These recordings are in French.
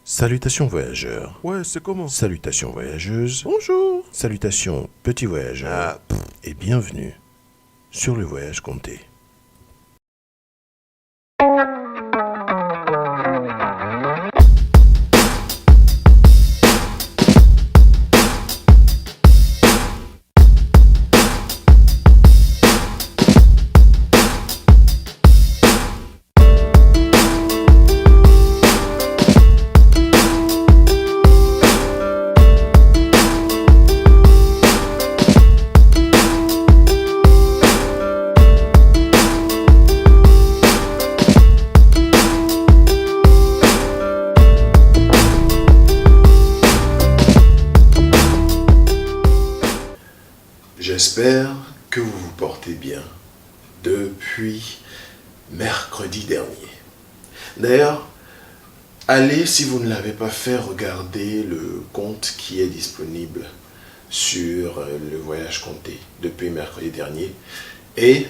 Salutations voyageurs. Ouais, c'est comment? Salutations voyageuses. Bonjour. Salutations petits voyageurs. Et bienvenue sur le voyage compté. J'espère que vous vous portez bien depuis mercredi dernier. D'ailleurs, allez, si vous ne l'avez pas fait, regarder le compte qui est disponible sur le voyage compté depuis mercredi dernier. Et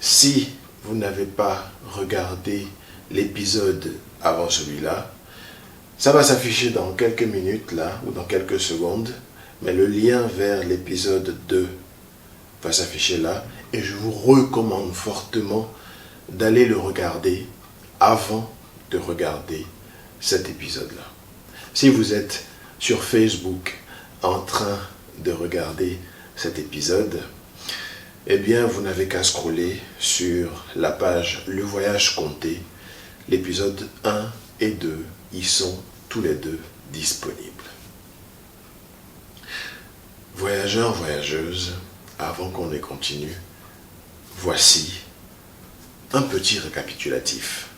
si vous n'avez pas regardé l'épisode avant celui-là, ça va s'afficher dans quelques minutes là, ou dans quelques secondes. Mais le lien vers l'épisode 2 va s'afficher là et je vous recommande fortement d'aller le regarder avant de regarder cet épisode-là. Si vous êtes sur Facebook en train de regarder cet épisode, eh bien vous n'avez qu'à scroller sur la page Le Voyage Compté. L'épisode 1 et 2 y sont tous les deux disponibles. Voyageurs, voyageuses, avant qu'on ne continue, voici un petit récapitulatif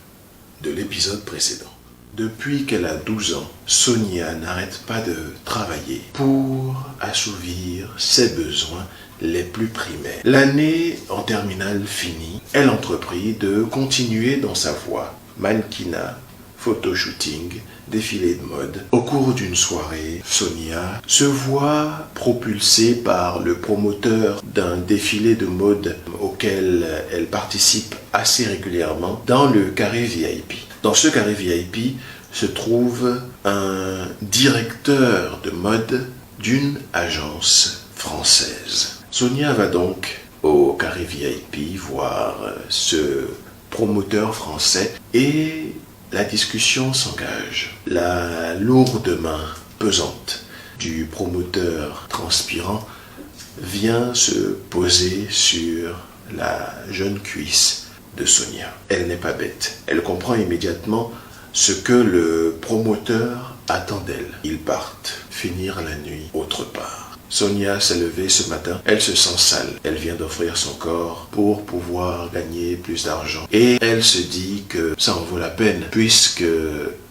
de l'épisode précédent. Depuis qu'elle a 12 ans, Sonia n'arrête pas de travailler pour assouvir ses besoins les plus primaires. L'année en terminale finie, elle entreprit de continuer dans sa voie, mannequinat, photoshooting, défilé de mode. Au cours d'une soirée, Sonia se voit propulsée par le promoteur d'un défilé de mode auquel elle participe assez régulièrement dans le carré VIP. Dans ce carré VIP se trouve un directeur de mode d'une agence française. Sonia va donc au carré VIP voir ce promoteur français et la discussion s'engage. La lourde main pesante du promoteur transpirant vient se poser sur la jeune cuisse de Sonia. Elle n'est pas bête. Elle comprend immédiatement ce que le promoteur attend d'elle. Ils partent finir la nuit autre part. Sonia s'est levée ce matin, elle se sent sale. Elle vient d'offrir son corps pour pouvoir gagner plus d'argent. Et elle se dit que ça en vaut la peine puisque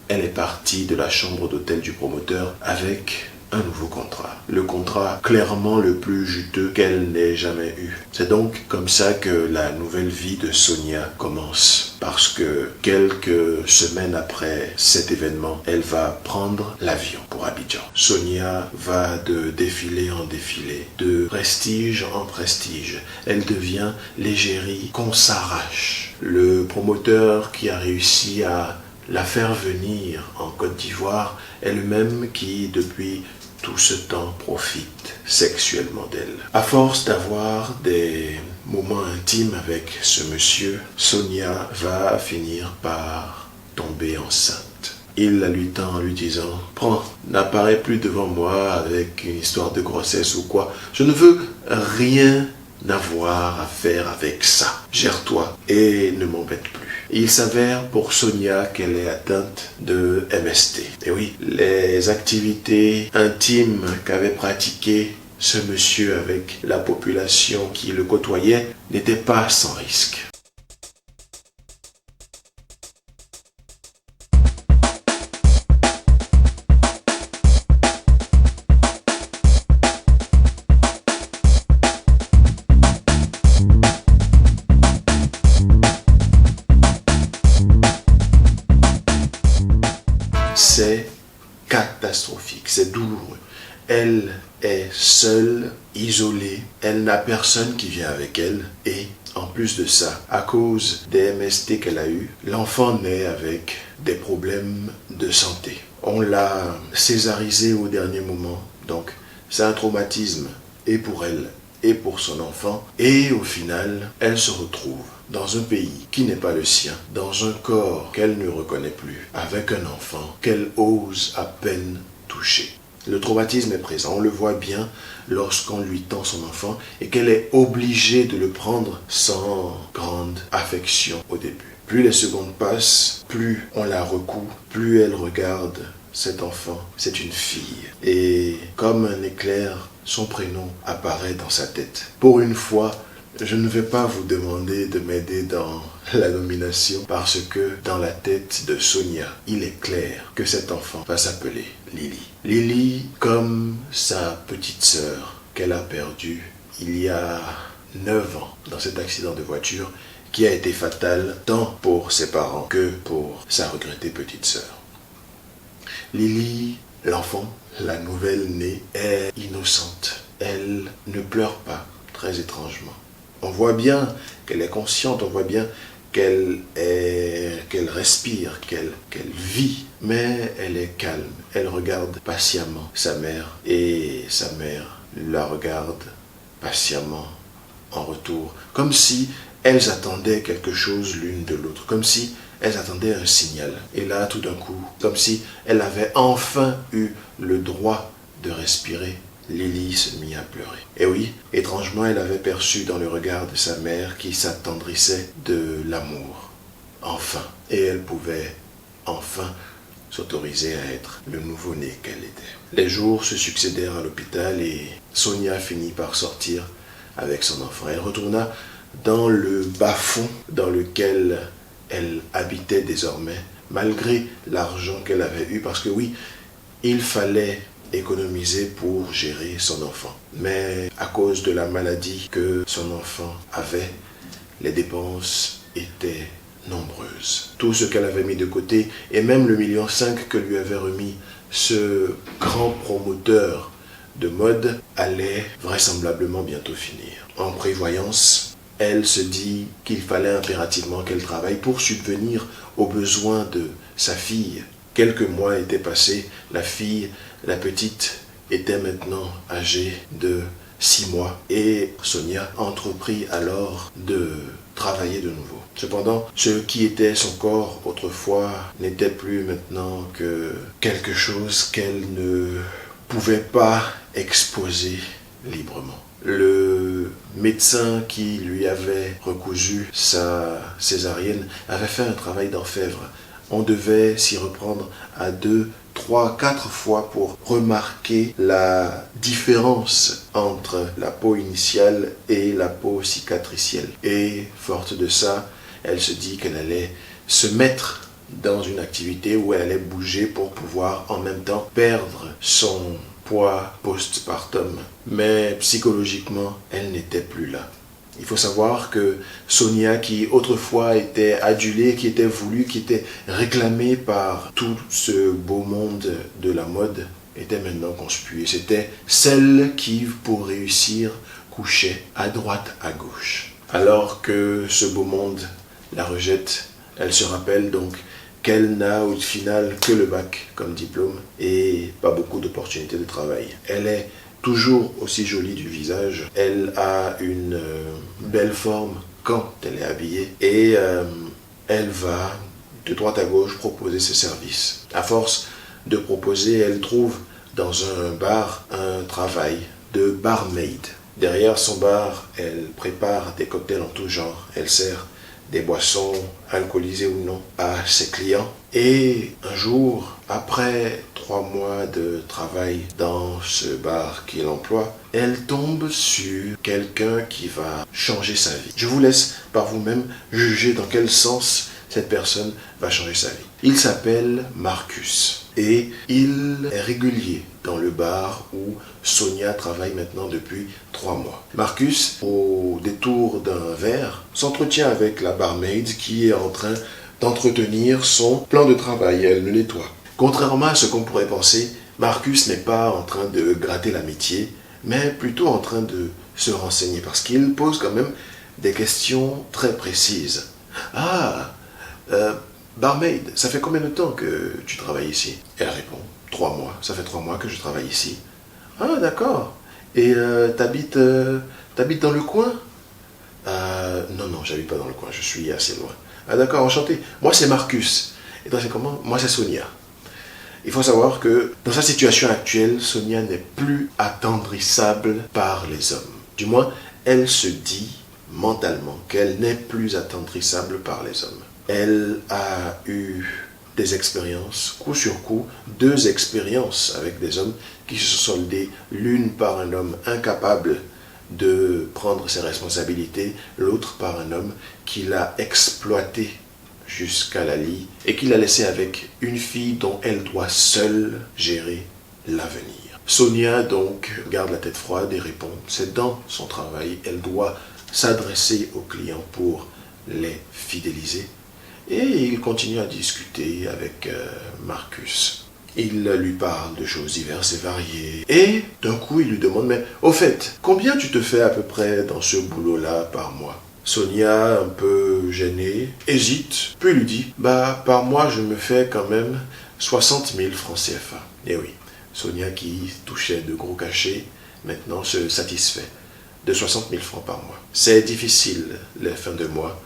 elle est partie de la chambre d'hôtel du promoteur avec un nouveau contrat. Le contrat clairement le plus juteux qu'elle n'ait jamais eu. C'est donc comme ça que la nouvelle vie de Sonia commence. Parce que quelques semaines après cet événement, elle va prendre l'avion pour Abidjan. Sonia va de défilé en défilé, de prestige en prestige. Elle devient l'égérie qu'on s'arrache. Le promoteur qui a réussi à la faire venir en Côte d'Ivoire, elle-même qui, depuis tout ce temps, profite sexuellement d'elle. À force d'avoir des moments intimes avec ce monsieur, Sonia va finir par tomber enceinte. Il la lui tend en lui disant « Prends, n'apparais plus devant moi avec une histoire de grossesse ou quoi. Je ne veux rien avoir à faire avec ça. Gère-toi et ne m'embête plus. » Il s'avère pour Sonia qu'elle est atteinte de MST. Et oui, les activités intimes qu'avait pratiquées ce monsieur avec la population qui le côtoyait n'étaient pas sans risque. C'est catastrophique, c'est douloureux. Elle est seule, isolée, elle n'a personne qui vient avec elle et en plus de ça, à cause des MST qu'elle a eu, l'enfant naît avec des problèmes de santé. On l'a césarisée au dernier moment. Donc, c'est un traumatisme et pour elle et pour son enfant. Et au final, elle se retrouve dans un pays qui n'est pas le sien, dans un corps qu'elle ne reconnaît plus, avec un enfant qu'elle ose à peine toucher. Le traumatisme est présent, on le voit bien lorsqu'on lui tend son enfant et qu'elle est obligée de le prendre sans grande affection au début. Plus les secondes passent, plus on la recoue, plus elle regarde cet enfant. C'est une fille. Et comme un éclair, son prénom apparaît dans sa tête. Pour une fois, je ne vais pas vous demander de m'aider dans la nomination parce que dans la tête de Sonia, il est clair que cet enfant va s'appeler Lily. Lily, comme sa petite sœur qu'elle a perdue il y a 9 ans dans cet accident de voiture qui a été fatal tant pour ses parents que pour sa regrettée petite sœur. Lily, l'enfant, la nouvelle-née, est innocente. Elle ne pleure pas, très étrangement. On voit bien qu'elle est consciente, on voit bien qu'elle respire, qu'elle vit, mais elle est calme. Elle regarde patiemment sa mère et sa mère la regarde patiemment en retour, comme si elles attendaient quelque chose l'une de l'autre, comme si elles attendaient un signal. Et là, tout d'un coup, comme si elle avait enfin eu le droit de respirer, Lily se mit à pleurer. Et oui, étrangement, elle avait perçu dans le regard de sa mère qui s'attendrissait de l'amour. Enfin. Et elle pouvait enfin s'autoriser à être le nouveau-né qu'elle était. Les jours se succédèrent à l'hôpital et Sonia finit par sortir avec son enfant. Elle retourna dans le bas-fond dans lequel elle habitait désormais, malgré l'argent qu'elle avait eu, parce que oui, il fallait économiser pour gérer son enfant. Mais à cause de la maladie que son enfant avait, les dépenses étaient nombreuses. Tout ce qu'elle avait mis de côté, et même le 1,5 million que lui avait remis ce grand promoteur de mode, allait vraisemblablement bientôt finir. En prévoyance, elle se dit qu'il fallait impérativement qu'elle travaille pour subvenir aux besoins de sa fille. Quelques mois étaient passés, la fille, la petite, était maintenant âgée de 6 mois et Sonia entreprit alors de travailler de nouveau. Cependant, ce qui était son corps autrefois n'était plus maintenant que quelque chose qu'elle ne pouvait pas exposer librement. Le médecin qui lui avait recousu sa césarienne avait fait un travail d'orfèvre. On devait s'y reprendre à 2, 3, 4 fois pour remarquer la différence entre la peau initiale et la peau cicatricielle. Et forte de ça, elle se dit qu'elle allait se mettre dans une activité où elle allait bouger pour pouvoir en même temps perdre son poids postpartum. Mais psychologiquement, elle n'était plus là. Il faut savoir que Sonia, qui autrefois était adulée, qui était voulue, qui était réclamée par tout ce beau monde de la mode, était maintenant conspuée. C'était celle qui, pour réussir, couchait à droite, à gauche. Alors que ce beau monde la rejette, elle se rappelle donc qu'elle n'a au final que le bac comme diplôme et pas beaucoup d'opportunités de travail. Elle est toujours aussi jolie du visage, elle a une belle forme quand elle est habillée et elle va de droite à gauche proposer ses services. À force de proposer, elle trouve dans un bar un travail de barmaid. Derrière son bar, elle prépare des cocktails en tout genre, elle sert des boissons alcoolisées ou non à ses clients. Et un jour, après 3 mois de travail dans ce bar qu'il emploie, elle tombe sur quelqu'un qui va changer sa vie. Je vous laisse par vous-même juger dans quel sens cette personne va changer sa vie. Il s'appelle Marcus et il est régulier dans le bar où Sonia travaille maintenant depuis 3 mois. Marcus, au détour d'un verre, s'entretient avec la barmaid qui est en train d'entretenir son plan de travail. Elle le nettoie. Contrairement à ce qu'on pourrait penser, Marcus n'est pas en train de gratter l'amitié, mais plutôt en train de se renseigner parce qu'il pose quand même des questions très précises. Barmaid, ça fait combien de temps que tu travailles ici? Elle répond, 3 mois. Ça fait 3 mois que je travaille ici. Ah, d'accord. Et t'habites dans le coin? Non, non, j'habite pas dans le coin, je suis assez loin. Ah, d'accord, enchanté. Moi, c'est Marcus. Et toi, c'est comment? Moi, c'est Sonia. Il faut savoir que dans sa situation actuelle, Sonia n'est plus attendrissable par les hommes. Du moins, elle se dit mentalement qu'elle n'est plus attendrissable par les hommes. Elle a eu des expériences, coup sur coup, 2 expériences avec des hommes qui se sont soldées, l'une par un homme incapable de prendre ses responsabilités, l'autre par un homme qui l'a exploité jusqu'à la lie et qui l'a laissé avec une fille dont elle doit seule gérer l'avenir. Sonia donc garde la tête froide et répond, c'est dans son travail, elle doit s'adresser aux clients pour les fidéliser. Et il continue à discuter avec Marcus. Il lui parle de choses diverses et variées. Et d'un coup, il lui demande, mais au fait, combien tu te fais à peu près dans ce boulot-là par mois? Sonia, un peu gênée, hésite, puis lui dit, bah par mois, je me fais quand même 60 000 francs CFA. Et oui, Sonia qui touchait de gros cachets, maintenant se satisfait de 60 000 francs par mois. C'est difficile les fins de mois,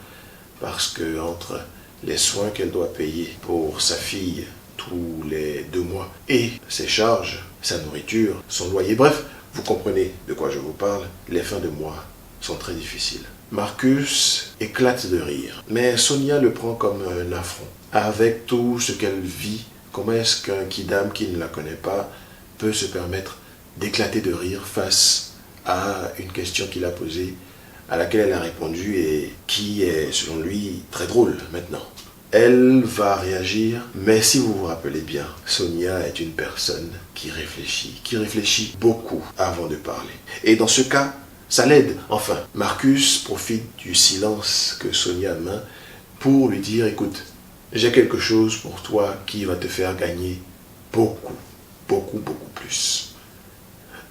parce que entre les soins qu'elle doit payer pour sa fille tous les 2 mois et ses charges, sa nourriture, son loyer, bref, vous comprenez de quoi je vous parle, les fins de mois sont très difficiles. Marcus éclate de rire, mais Sonia le prend comme un affront. Avec tout ce qu'elle vit, comment est-ce qu'un kidam qui ne la connaît pas peut se permettre d'éclater de rire face à une question qu'il a posée, à laquelle elle a répondu et qui est, selon lui, très drôle maintenant. Elle va réagir, mais si vous vous rappelez bien, Sonia est une personne qui réfléchit beaucoup avant de parler. Et dans ce cas, ça l'aide. Enfin, Marcus profite du silence que Sonia main pour lui dire, écoute, j'ai quelque chose pour toi qui va te faire gagner beaucoup, beaucoup, beaucoup plus.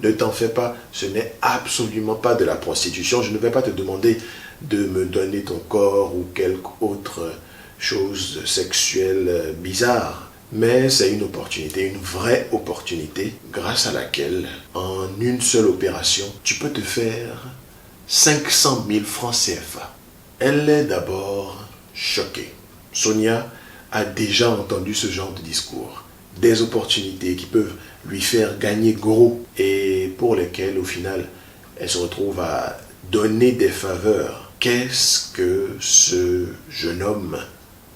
Ne t'en fais pas, ce n'est absolument pas de la prostitution. Je ne vais pas te demander de me donner ton corps ou quelque autre chose sexuelle bizarre. Mais c'est une opportunité, une vraie opportunité, grâce à laquelle, en une seule opération, tu peux te faire 500 000 francs CFA. Elle est d'abord choquée. Sonia a déjà entendu ce genre de discours. Des opportunités qui peuvent lui faire gagner gros et pour lesquelles, au final, elle se retrouve à donner des faveurs. Qu'est-ce que ce jeune homme,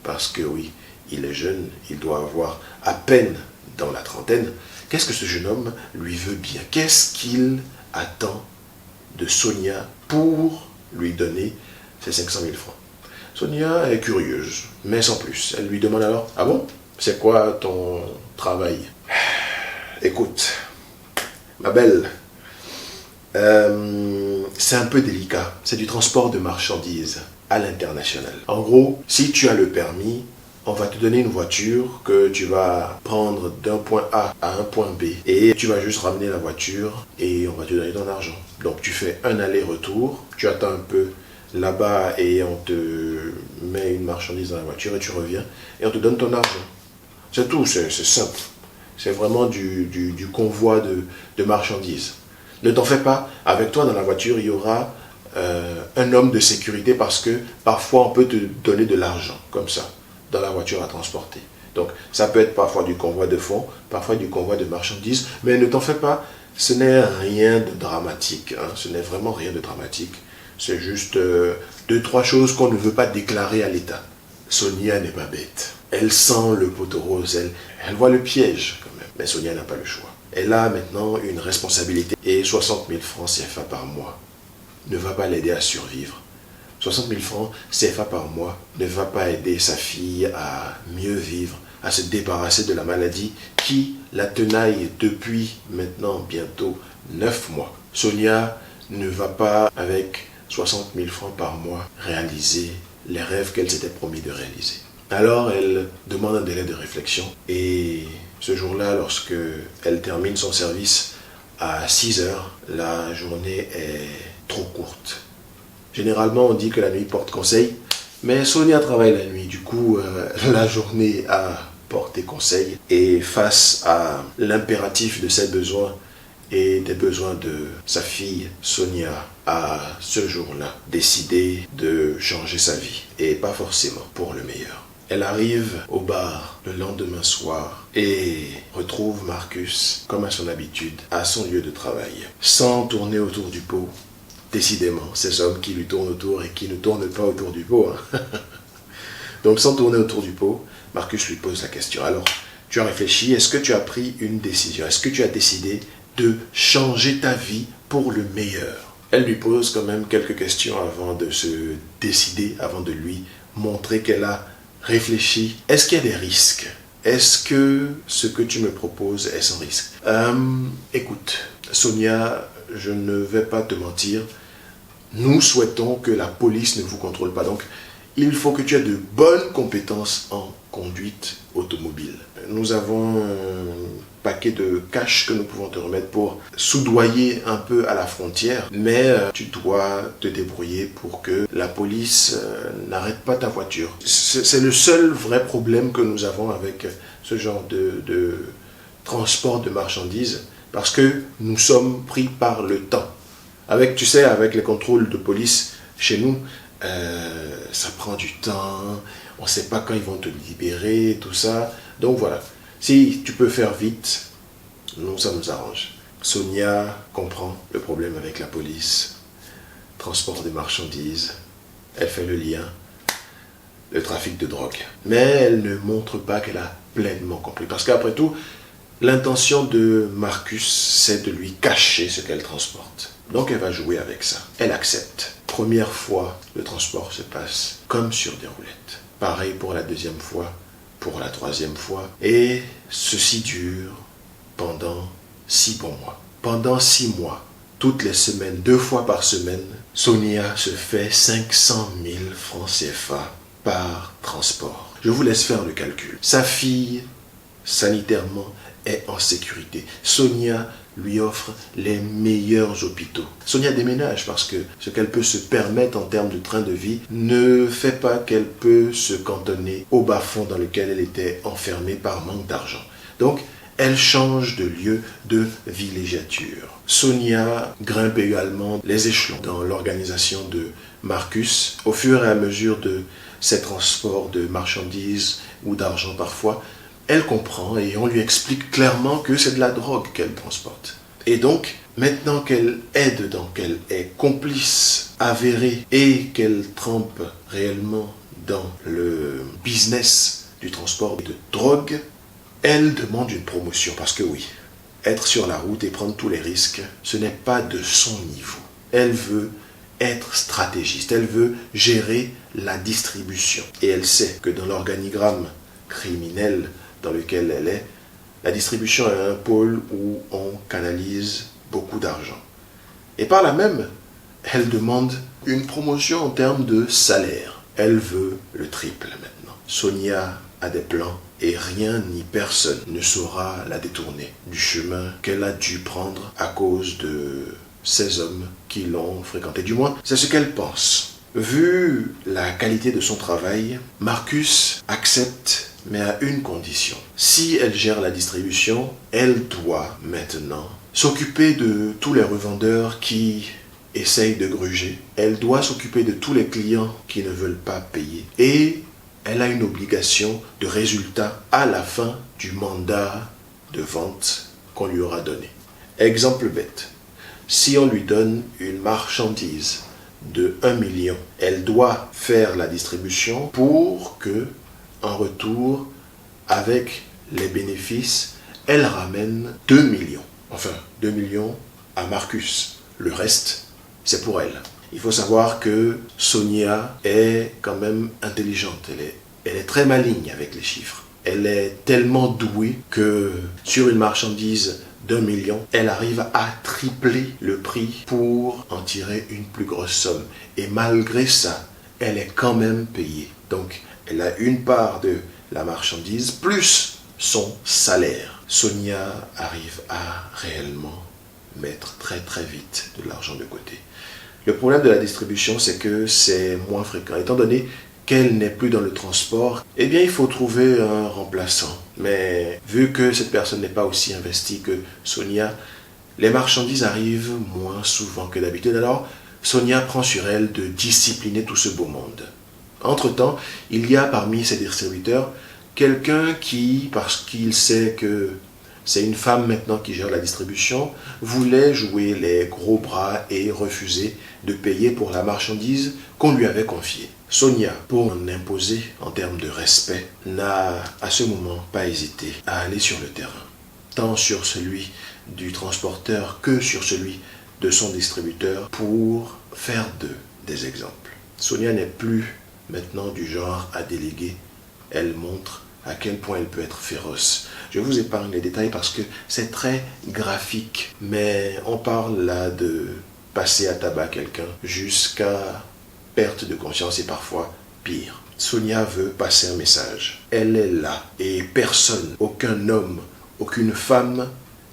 parce que oui, il est jeune, il doit avoir à peine dans la trentaine, qu'est-ce que ce jeune homme lui veut bien? Qu'est-ce qu'il attend de Sonia pour lui donner ces 500 000 francs? Sonia est curieuse, mais sans plus. Elle lui demande alors, ah bon? C'est quoi ton travail? Écoute, ma belle, c'est un peu délicat. C'est du transport de marchandises à l'international. En gros, si tu as le permis, on va te donner une voiture que tu vas prendre d'un point A à un point B. Et tu vas juste ramener la voiture et on va te donner ton argent. Donc tu fais un aller-retour, tu attends un peu là-bas et on te met une marchandise dans la voiture et tu reviens et on te donne ton argent. C'est tout, c'est simple. C'est vraiment du convoi de marchandises. Ne t'en fais pas, avec toi dans la voiture, il y aura un homme de sécurité parce que parfois on peut te donner de l'argent, comme ça, dans la voiture à transporter. Donc ça peut être parfois du convoi de fonds, parfois du convoi de marchandises, mais ne t'en fais pas, ce n'est rien de dramatique, hein, ce n'est vraiment rien de dramatique. C'est juste 2-3 choses qu'on ne veut pas déclarer à l'État. Sonia n'est pas bête. Elle sent le poteau rose, elle voit le piège quand même. Mais Sonia n'a pas le choix. Elle a maintenant une responsabilité et 60 000 francs CFA par mois ne va pas l'aider à survivre. 60 000 francs CFA par mois ne va pas aider sa fille à mieux vivre, à se débarrasser de la maladie qui la tenaille depuis maintenant bientôt 9 mois. Sonia ne va pas, avec 60 000 francs par mois, réaliser les rêves qu'elle s'était promis de réaliser. Alors elle demande un délai de réflexion et ce jour-là, lorsque elle termine son service à 6 heures, la journée est trop courte. Généralement, on dit que la nuit porte conseil, Mais Sonia travaille la nuit, du coup, la journée a porté conseil. Et face à l'impératif de ses besoins et des besoins de sa fille, Sonia a ce jour-là décidé de changer sa vie. Et pas forcément pour le meilleur. Elle arrive au bar le lendemain soir et retrouve Marcus, comme à son habitude, à son lieu de travail. Sans tourner autour du pot. Décidément, ces hommes qui lui tournent autour et qui ne tournent pas autour du pot. Hein. Donc sans tourner autour du pot, Marcus lui pose la question. Alors, tu as réfléchi, est-ce que tu as pris une décision? Est-ce que tu as décidé de changer ta vie pour le meilleur? Elle lui pose quand même quelques questions avant de se décider, avant de lui montrer qu'elle a réfléchi. Est-ce qu'il y a des risques? Est-ce que ce que tu me proposes est sans risque? Écoute, Sonia, je ne vais pas te mentir. Nous souhaitons que la police ne vous contrôle pas. Donc, il faut que tu aies de bonnes compétences en conduite automobile. Nous avons un paquet de cash que nous pouvons te remettre pour soudoyer un peu à la frontière, mais tu dois te débrouiller pour que la police n'arrête pas ta voiture. C'est le seul vrai problème que nous avons avec ce genre de transport de marchandises, parce que nous sommes pris par le temps. Avec, tu sais, avec les contrôles de police chez nous, ça prend du temps, on ne sait pas quand ils vont te libérer, tout ça. Donc voilà, si tu peux faire vite, nous, ça nous arrange. Sonia comprend le problème avec la police, transport des marchandises, elle fait le lien, le trafic de drogue. Mais elle ne montre pas qu'elle a pleinement compris. Parce qu'après tout, l'intention de Marcus, c'est de lui cacher ce qu'elle transporte. Donc elle va jouer avec ça. Elle accepte. Première fois, le transport se passe comme sur des roulettes. Pareil pour la deuxième fois, pour la troisième fois. Et ceci dure pendant 6 bons mois. Pendant 6 mois, toutes les semaines, 2 fois par semaine, Sonia se fait 500 000 francs CFA par transport. Je vous laisse faire le calcul. Sa fille, sanitairement, est en sécurité. Sonia lui offre les meilleurs hôpitaux. Sonia déménage parce que ce qu'elle peut se permettre en termes de train de vie ne fait pas qu'elle peut se cantonner au bas-fond dans lequel elle était enfermée par manque d'argent. Donc, elle change de lieu de villégiature. Sonia grimpe également les échelons dans l'organisation de Marcus. Au fur et à mesure de ses transports de marchandises ou d'argent parfois, elle comprend et on lui explique clairement que c'est de la drogue qu'elle transporte. Et donc, maintenant qu'elle est dedans, qu'elle est complice avérée et qu'elle trempe réellement dans le business du transport de drogue, elle demande une promotion. Parce que oui, être sur la route et prendre tous les risques, ce n'est pas de son niveau. Elle veut être stratégiste, elle veut gérer la distribution. Et elle sait que dans l'organigramme criminel dans lequel elle est, la distribution est un pôle où on canalise beaucoup d'argent. Et par là même, elle demande une promotion en termes de salaire. Elle veut le triple maintenant. Sonia a des plans et rien ni personne ne saura la détourner du chemin qu'elle a dû prendre à cause de ces hommes qui l'ont fréquenté. Du moins, c'est ce qu'elle pense. Vu la qualité de son travail, Marcus accepte, mais à une condition. Si elle gère la distribution, elle doit maintenant s'occuper de tous les revendeurs qui essayent de gruger. Elle doit s'occuper de tous les clients qui ne veulent pas payer. Et elle a une obligation de résultat à la fin du mandat de vente qu'on lui aura donné. Exemple bête. Si on lui donne une marchandise de 1 million, elle doit faire la distribution pour que, en retour, avec les bénéfices, elle ramène 2 millions. Enfin, 2 millions à Marcus. Le reste, c'est pour elle. Il faut savoir que Sonia est quand même intelligente. Elle est très maligne avec les chiffres. Elle est tellement douée que sur une marchandise d'1 million, elle arrive à tripler le prix pour en tirer une plus grosse somme. Et malgré ça, elle est quand même payée. Donc, elle a une part de la marchandise plus son salaire. Sonia arrive à réellement mettre très très vite de l'argent de côté. Le problème de la distribution, c'est que c'est moins fréquent. Étant donné qu'elle n'est plus dans le transport, eh bien il faut trouver un remplaçant. Mais vu que cette personne n'est pas aussi investie que Sonia, les marchandises arrivent moins souvent que d'habitude. Alors Sonia prend sur elle de discipliner tout ce beau monde. Entre-temps, il y a parmi ses distributeurs quelqu'un qui, parce qu'il sait que c'est une femme maintenant qui gère la distribution, voulait jouer les gros bras et refuser de payer pour la marchandise qu'on lui avait confiée. Sonia, pour en imposer en termes de respect, n'a à ce moment pas hésité à aller sur le terrain, tant sur celui du transporteur que sur celui de son distributeur pour faire d'eux des exemples. Sonia n'est plus maintenant du genre à déléguer, elle montre à quel point elle peut être féroce. Je vous épargne les détails parce que c'est très graphique, mais on parle là de passer à tabac quelqu'un jusqu'à perte de conscience et parfois pire. Sonia veut passer un message. Elle est là et personne, aucun homme, aucune femme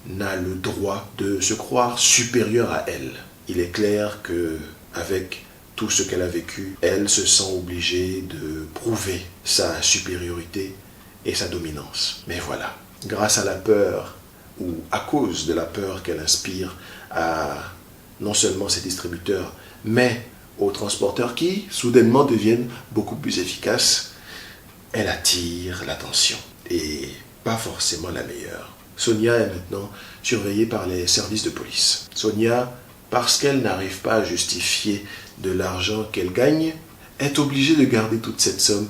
n'a le droit de se croire supérieur à elle. Il est clair que avec tout ce qu'elle a vécu, elle se sent obligée de prouver sa supériorité et sa dominance. Mais voilà, grâce à la peur, ou à cause de la peur qu'elle inspire à non seulement ses distributeurs, mais aux transporteurs qui, soudainement, deviennent beaucoup plus efficaces, elle attire l'attention, et pas forcément la meilleure. Sonia est maintenant surveillée par les services de police. Sonia, parce qu'elle n'arrive pas à justifier de l'argent qu'elle gagne, est obligée de garder toute cette somme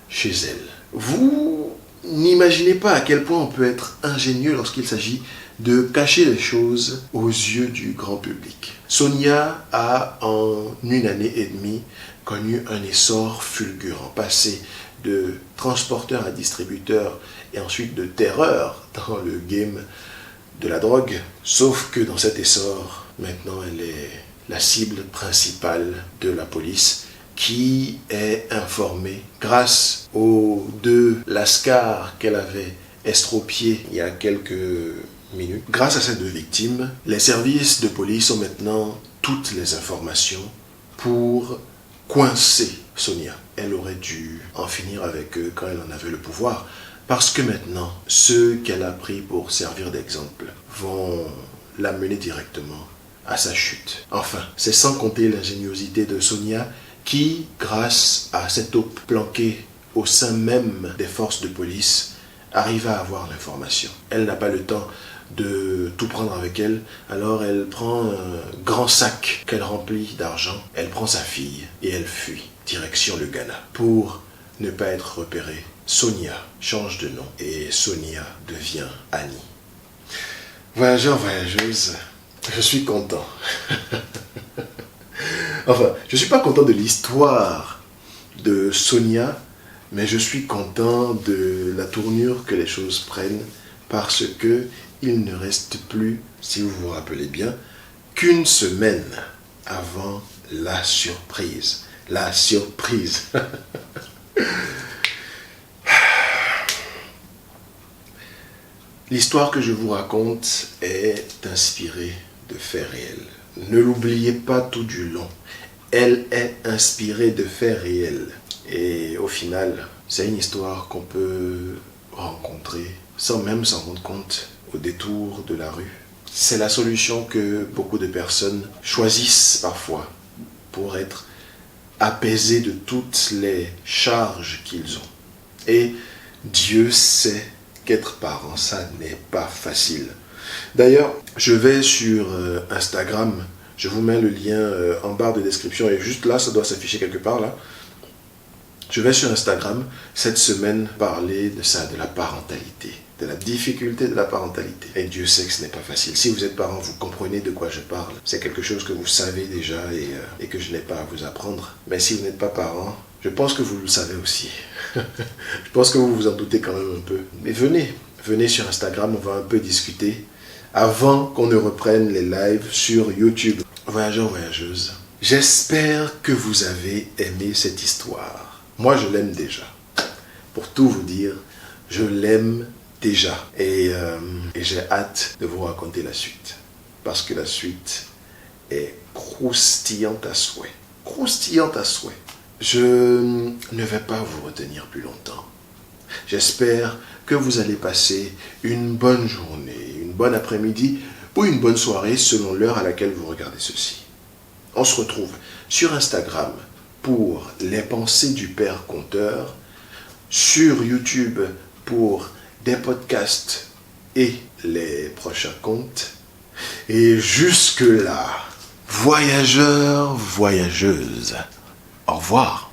chez elle. Vous n'imaginez pas à quel point on peut être ingénieux lorsqu'il s'agit de cacher les choses aux yeux du grand public. Sonia a en une année et demie connu un essor fulgurant, passé de transporteur à distributeur et ensuite de terreur dans le game de la drogue. Sauf que dans cet essor, maintenant elle est la cible principale de la police qui est informée grâce aux 2 lascars qu'elle avait estropiés il y a quelques minutes. Grâce à ces 2 victimes, les services de police ont maintenant toutes les informations pour coincer Sonia. Elle aurait dû en finir avec eux quand elle en avait le pouvoir, parce que maintenant, ceux qu'elle a pris pour servir d'exemple vont la mener directement à sa chute. Enfin, c'est sans compter l'ingéniosité de Sonia qui, grâce à cette taupe planquée au sein même des forces de police, arrive à avoir l'information. Elle n'a pas le temps de tout prendre avec elle, alors elle prend un grand sac qu'elle remplit d'argent, elle prend sa fille et elle fuit, direction le Ghana. Pour ne pas être repérée, Sonia change de nom et Sonia devient Annie. Voyageurs, voyageuses, je suis content. Enfin, je ne suis pas content de l'histoire de Sonia, mais je suis content de la tournure que les choses prennent parce que il ne reste plus, si vous vous rappelez bien, qu'une semaine avant la surprise. La surprise. L'histoire que je vous raconte est inspirée de faits réels. Ne l'oubliez pas tout du long. Elle est inspirée de faits réels. Et au final, c'est une histoire qu'on peut rencontrer sans même s'en rendre compte au détour de la rue. C'est la solution que beaucoup de personnes choisissent parfois pour être apaisés de toutes les charges qu'ils ont. Et Dieu sait qu'être parent, ça n'est pas facile. D'ailleurs, je vais sur Instagram, je vous mets le lien en barre de description et juste là, ça doit s'afficher quelque part là. Je vais sur Instagram cette semaine parler de ça, de la parentalité, de la difficulté de la parentalité. Et Dieu sait que ce n'est pas facile. Si vous êtes parent, vous comprenez de quoi je parle. C'est quelque chose que vous savez déjà et que je n'ai pas à vous apprendre. Mais si vous n'êtes pas parent, je pense que vous le savez aussi. Je pense que vous vous en doutez quand même un peu. Mais venez sur Instagram, on va un peu discuter avant qu'on ne reprenne les lives sur YouTube. Voyageurs, voyageuses, j'espère que vous avez aimé cette histoire. Moi, je l'aime déjà. Pour tout vous dire, je l'aime déjà. Et j'ai hâte de vous raconter la suite. Parce que la suite est croustillante à souhait. Croustillante à souhait. Je ne vais pas vous retenir plus longtemps. J'espère que vous allez passer une bonne journée, une bonne après-midi ou une bonne soirée selon l'heure à laquelle vous regardez ceci. On se retrouve sur Instagram pour les pensées du Père Conteur, sur YouTube pour des podcasts et les prochains contes. Et jusque-là, voyageurs, voyageuses, au revoir.